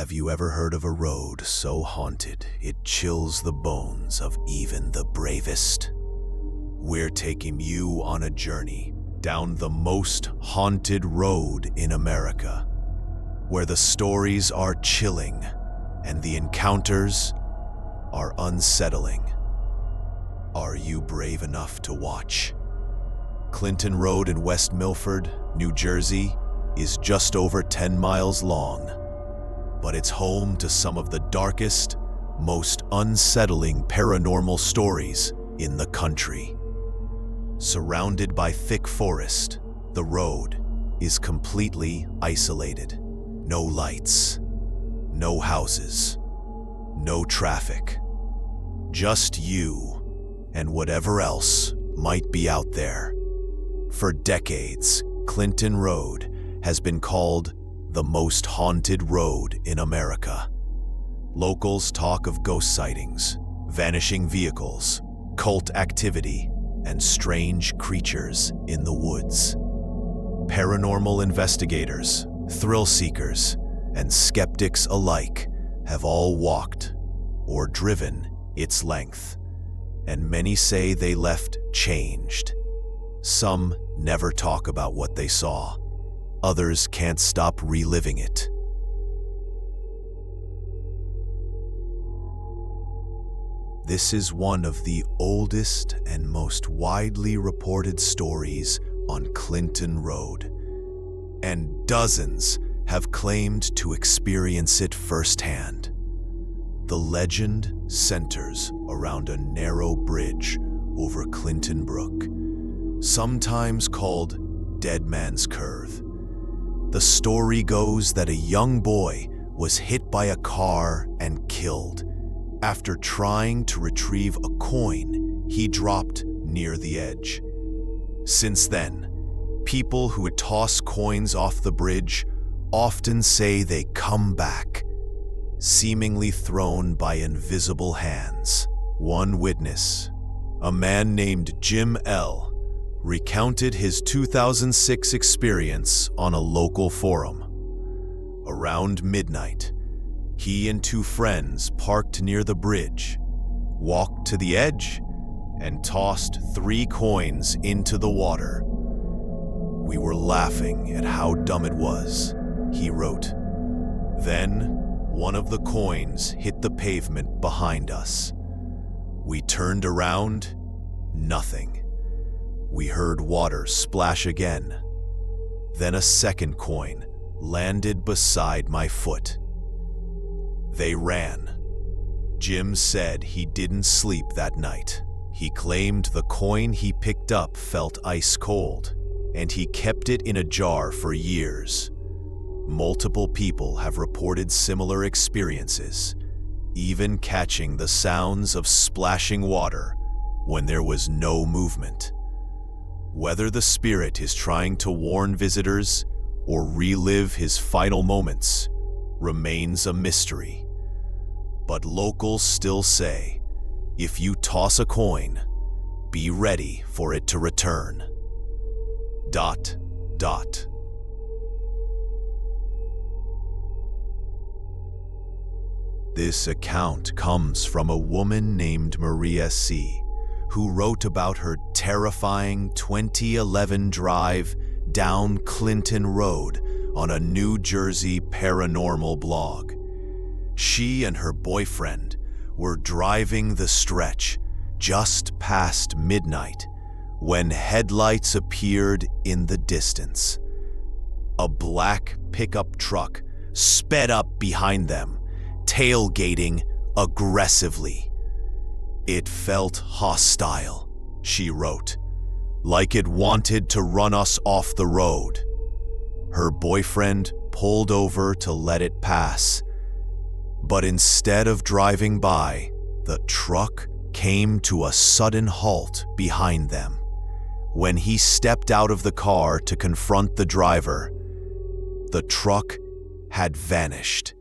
Have you ever heard of a road so haunted it chills the bones of even the bravest? We're taking you on a journey down the most haunted road in America, where the stories are chilling and the encounters are unsettling. Are you brave enough to watch? Clinton Road in West Milford, New Jersey, is just over 10 miles long, but it's home to some of the darkest, most unsettling paranormal stories in the country. Surrounded by thick forest, the road is completely isolated. No lights, no houses, no traffic. Just you and whatever else might be out there. For decades, Clinton Road has been called the most haunted road in America. Locals talk of ghost sightings, vanishing vehicles, cult activity, and strange creatures in the woods. Paranormal investigators, thrill seekers, and skeptics alike have all walked or driven its length, and many say they left changed. Some never talk about what they saw. Others can't stop reliving it. This is one of the oldest and most widely reported stories on Clinton Road, and dozens have claimed to experience it firsthand. The legend centers around a narrow bridge over Clinton Brook, sometimes called Dead Man's Curve. The story goes that a young boy was hit by a car and killed after trying to retrieve a coin he dropped near the edge. Since then, people who toss coins off the bridge often say they come back, seemingly thrown by invisible hands. One witness, a man named Jim L., recounted his 2006 experience on a local forum. Around midnight, he and two friends parked near the bridge, walked to the edge, and tossed 3 coins into the water. "We were laughing at how dumb it was," he wrote. "Then, one of the coins hit the pavement behind us. We turned around, nothing. We heard water splash again. Then a second coin landed beside my foot. They ran." Jim said he didn't sleep that night. He claimed the coin he picked up felt ice cold, and he kept it in a jar for years. Multiple people have reported similar experiences, even catching the sounds of splashing water when there was no movement. Whether the spirit is trying to warn visitors or relive his final moments remains a mystery. But locals still say, if you toss a coin, be ready for it to return. ... This account comes from a woman named Maria C., who wrote about her terrifying 2011 drive down Clinton Road on a New Jersey paranormal blog. She and her boyfriend were driving the stretch just past midnight when headlights appeared in the distance. A black pickup truck sped up behind them, tailgating aggressively. "It felt hostile," she wrote, "like it wanted to run us off the road." Her boyfriend pulled over to let it pass, but instead of driving by, the truck came to a sudden halt behind them. When he stepped out of the car to confront the driver, the truck had vanished.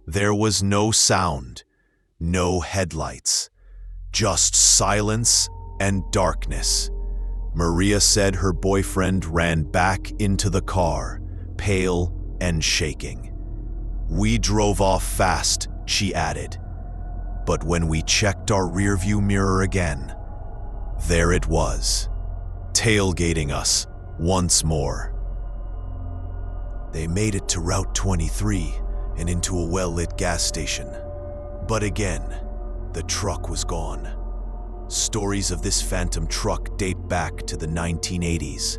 There was no sound, no headlights, just silence and darkness. Maria said her boyfriend ran back into the car, pale and shaking. We drove off fast, she added. But when we checked our rearview mirror again, there it was, tailgating us once more. They made it to Route 23 and into a well-lit gas station. But again, the truck was gone. Stories of this phantom truck date back to the 1980s.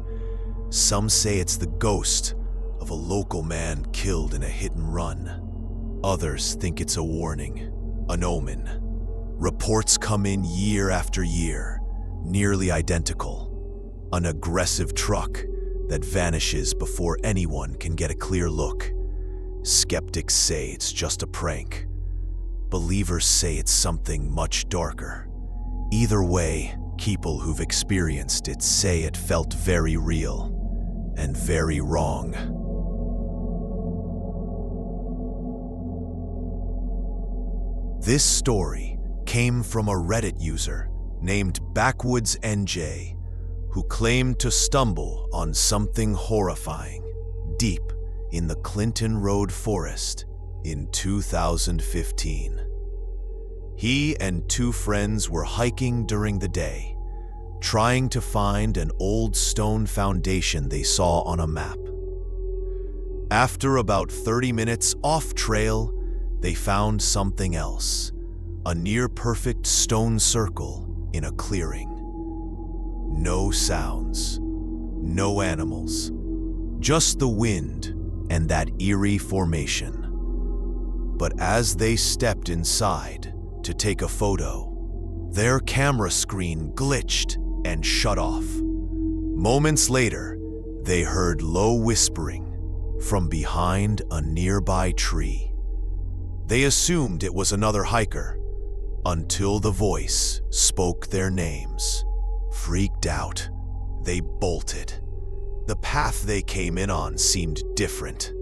Some say it's the ghost of a local man killed in a hit-and-run. Others think it's a warning, an omen. Reports come in year after year, nearly identical. An aggressive truck that vanishes before anyone can get a clear look. Skeptics say it's just a prank. Believers say it's something much darker. Either way, people who've experienced it say it felt very real and very wrong. This story came from a Reddit user named BackwoodsNJ, who claimed to stumble on something horrifying deep in the Clinton Road forest in 2015. He and two friends were hiking during the day, trying to find an old stone foundation they saw on a map. After about 30 minutes off trail, they found something else, a near-perfect stone circle in a clearing. No sounds, no animals, just the wind and that eerie formation. But as they stepped inside to take a photo, their camera screen glitched and shut off. Moments later, they heard low whispering from behind a nearby tree. They assumed it was another hiker until the voice spoke their names. Freaked out, they bolted. The path they came in on seemed different,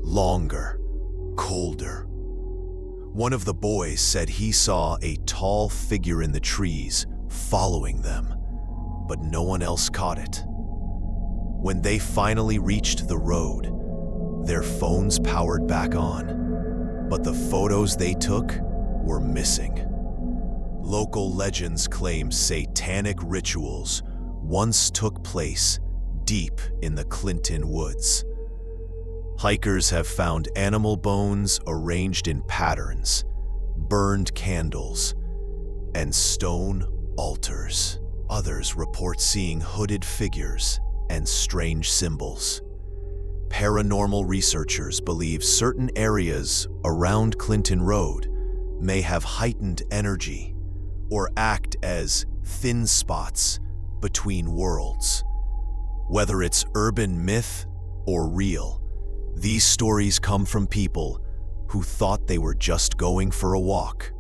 longer, colder. One of the boys said he saw a tall figure in the trees following them, but no one else caught it. When they finally reached the road, their phones powered back on, but the photos they took were missing. Local legends claim satanic rituals once took place deep in the Clinton woods. Hikers have found animal bones arranged in patterns, burned candles, and stone altars. Others report seeing hooded figures and strange symbols. Paranormal researchers believe certain areas around Clinton Road may have heightened energy or act as thin spots between worlds. Whether it's urban myth or real, these stories come from people who thought they were just going for a walk.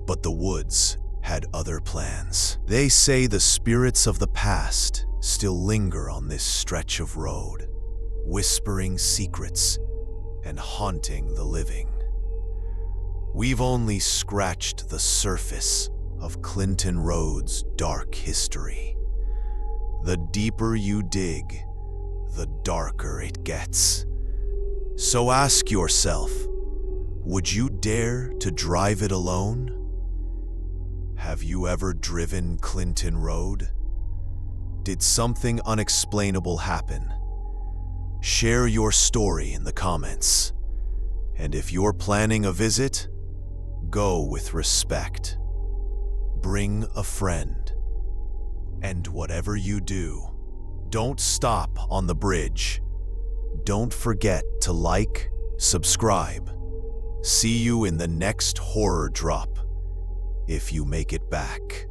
But the woods had other plans. They say the spirits of the past still linger on this stretch of road, whispering secrets and haunting the living. We've only scratched the surface of Clinton Road's dark history. The deeper you dig, the darker it gets. So ask yourself, would you dare to drive it alone? Have you ever driven Clinton Road? Did something unexplainable happen? Share your story in the comments. And if you're planning a visit, go with respect. Bring a friend. And whatever you do, don't stop on the bridge. Don't forget to like, subscribe. See you in the next horror drop, if you make it back.